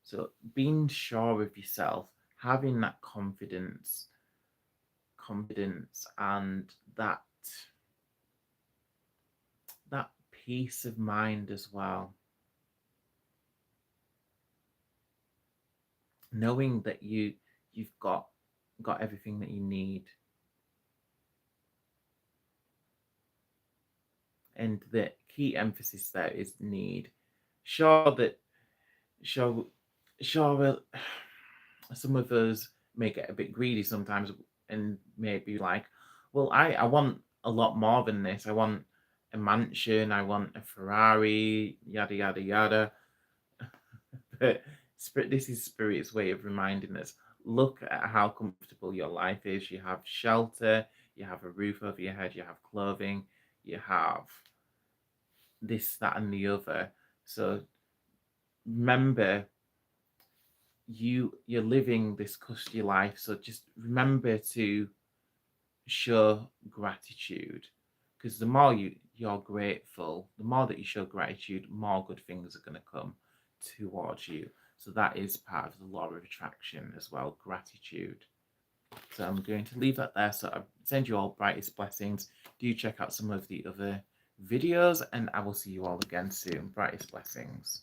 So being sure of yourself, having that confidence, and that peace of mind as well. Knowing that you've got everything that you need, and the key emphasis there is need. Sure that sure sure some of us may get a bit greedy sometimes and maybe like, well, I want a lot more than this. I want a mansion, I want a Ferrari, yada yada yada. But spirit, this is spirit's way of reminding us, look at how comfortable your life is. You have shelter, you have a roof over your head, you have clothing, you have this, that, and the other. So remember, you're living this cushy life. So just remember to show gratitude, because the more you're grateful, the more that you show gratitude, more good things are going to come towards you. So that is part of the law of attraction as well, gratitude. So I'm going to leave that there. So I send you all brightest blessings. Do check out some of the other videos, and I will see you all again soon. Brightest blessings.